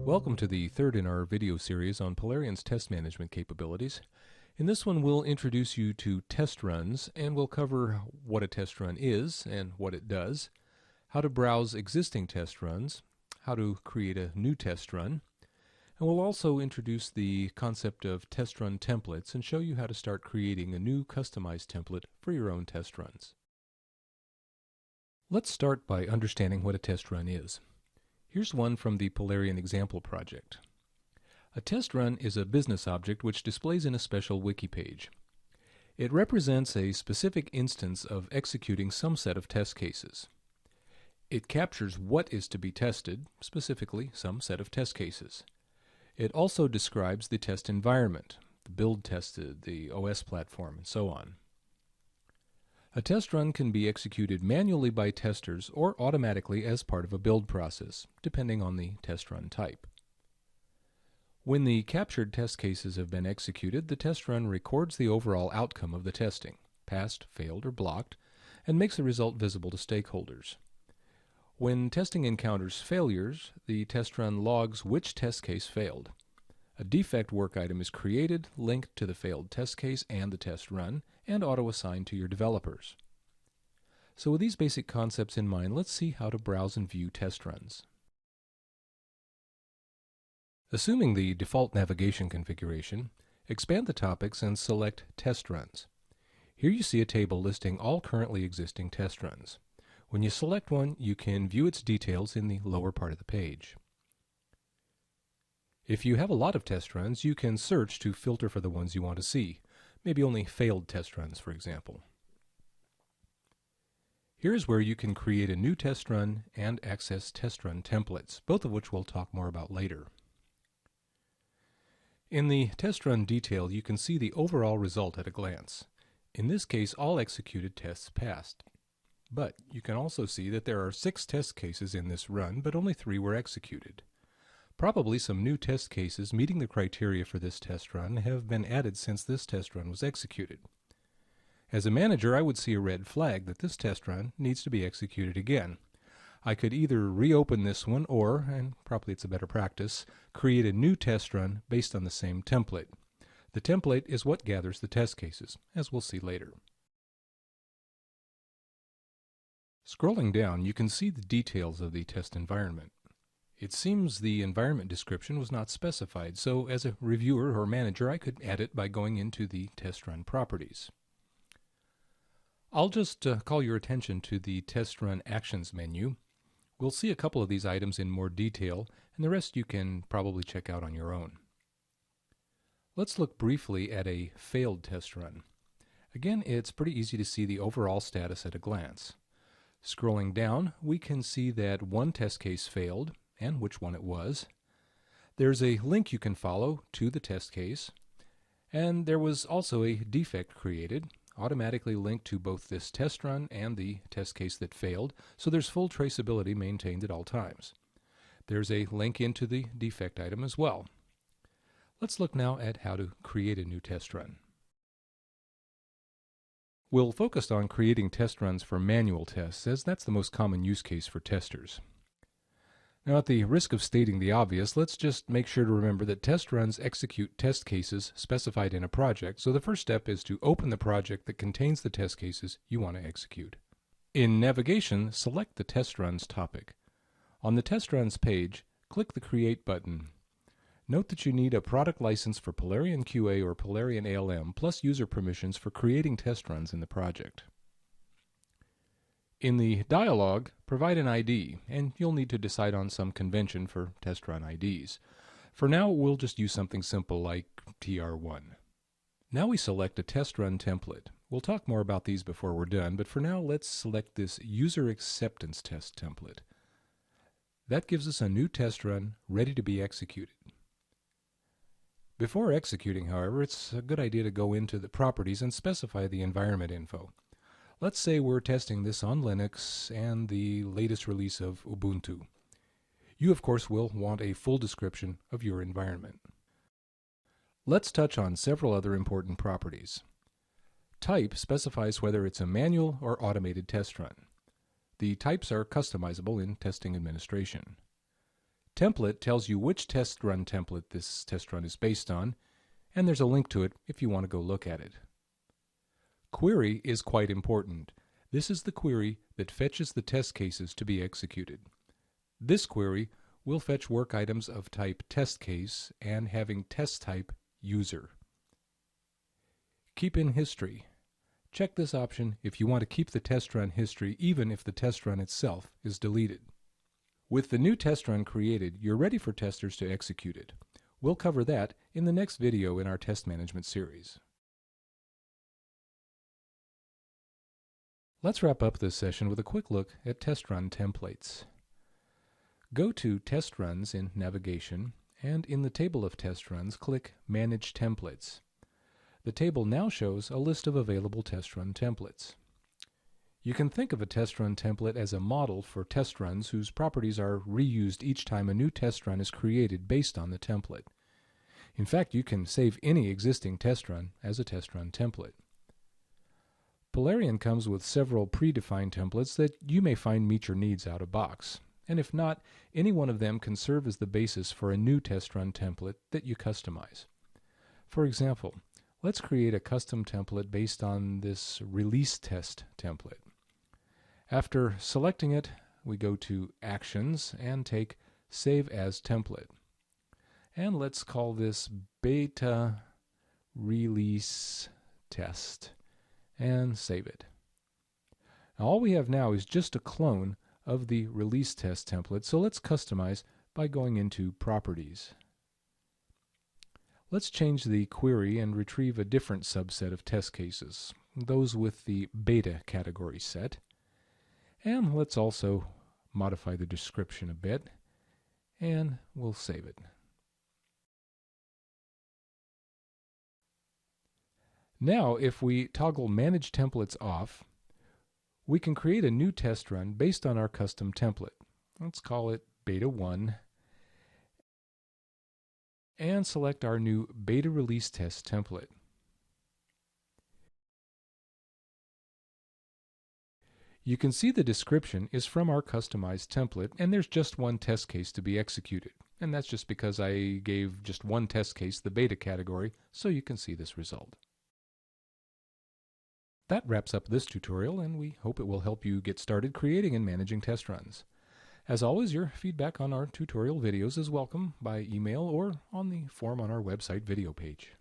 Welcome to the third in our video series on Polarion's test management capabilities. In this one, we'll introduce you to test runs, and we'll cover what a test run is and what it does, how to browse existing test runs, how to create a new test run, and we'll also introduce the concept of test run templates and show you how to start creating a new customized template for your own test runs. Let's start by understanding what a test run is. Here's one from the Polarion example project. A test run is a business object which displays in a special wiki page. It represents a specific instance of executing some set of test cases. It captures what is to be tested, specifically some set of test cases. It also describes the test environment, the build tested, the OS platform, and so on. A test run can be executed manually by testers or automatically as part of a build process, depending on the test run type. When the captured test cases have been executed, the test run records the overall outcome of the testing, passed, failed, or blocked, and makes the result visible to stakeholders. When testing encounters failures, the test run logs which test case failed. A defect work item is created, linked to the failed test case and the test run, and auto-assigned to your developers. So with these basic concepts in mind, let's see how to browse and view test runs. Assuming the default navigation configuration, expand the topics and select Test Runs. Here you see a table listing all currently existing test runs. When you select one, you can view its details in the lower part of the page. If you have a lot of test runs, you can search to filter for the ones you want to see. Maybe only failed test runs, for example. Here's where you can create a new test run and access test run templates, both of which we'll talk more about later. In the test run detail, you can see the overall result at a glance. In this case, all executed tests passed. But you can also see that there are 6 test cases in this run, but only 3 were executed. Probably some new test cases meeting the criteria for this test run have been added since this test run was executed. As a manager, I would see a red flag that this test run needs to be executed again. I could either reopen this one or, and probably it's a better practice, create a new test run based on the same template. The template is what gathers the test cases, as we'll see later. Scrolling down, you can see the details of the test environment. It seems the environment description was not specified, so as a reviewer or manager I could add it by going into the test run properties. I'll just call your attention to the test run actions menu. We'll see a couple of these items in more detail, and the rest you can probably check out on your own. Let's look briefly at a failed test run. Again, it's pretty easy to see the overall status at a glance. Scrolling down, we can see that one test case failed, and which one it was. There's a link you can follow to the test case, and there was also a defect created, automatically linked to both this test run and the test case that failed, so there's full traceability maintained at all times. There's a link into the defect item as well. Let's look now at how to create a new test run. We'll focus on creating test runs for manual tests, as that's the most common use case for testers. Now, at the risk of stating the obvious, let's just make sure to remember that test runs execute test cases specified in a project, so the first step is to open the project that contains the test cases you want to execute. In navigation, select the test runs topic. On the test runs page, click the Create button. Note that you need a product license for Polarion QA or Polarion ALM, plus user permissions for creating test runs in the project. In the dialog, provide an ID, and you'll need to decide on some convention for test run IDs. For now, we'll just use something simple like TR1. Now we select a test run template. We'll talk more about these before we're done, but for now let's select this user acceptance test template. That gives us a new test run ready to be executed. Before executing, however, it's a good idea to go into the properties and specify the environment info. Let's say we're testing this on Linux and the latest release of Ubuntu. You, of course, will want a full description of your environment. Let's touch on several other important properties. Type specifies whether it's a manual or automated test run. The types are customizable in testing administration. Template tells you which test run template this test run is based on, and there's a link to it if you want to go look at it. Query is quite important. This is the query that fetches the test cases to be executed. This query will fetch work items of type test case and having test type user. Keep in history. Check this option if you want to keep the test run history even if the test run itself is deleted. With the new test run created, you're ready for testers to execute it. We'll cover that in the next video in our test management series. Let's wrap up this session with a quick look at test run templates. Go to Test Runs in Navigation, and in the table of test runs, click Manage Templates. The table now shows a list of available test run templates. You can think of a test run template as a model for test runs whose properties are reused each time a new test run is created based on the template. In fact, you can save any existing test run as a test run template. Polarian comes with several predefined templates that you may find meet your needs out of box. And if not, any one of them can serve as the basis for a new test run template that you customize. For example, let's create a custom template based on this release test template. After selecting it, we go to Actions and take Save as Template. And let's call this Beta Release Test and save it. Now, all we have now is just a clone of the release test template, so let's customize by going into Properties. Let's change the query and retrieve a different subset of test cases, those with the beta category set. And let's also modify the description a bit, and we'll save it. Now, if we toggle Manage Templates off, we can create a new test run based on our custom template. Let's call it Beta 1 and select our new Beta Release Test template. You can see the description is from our customized template, and there's just one test case to be executed. And that's just because I gave just one test case the beta category, so you can see this result. That wraps up this tutorial, and we hope it will help you get started creating and managing test runs. As always, your feedback on our tutorial videos is welcome by email or on the form on our website video page.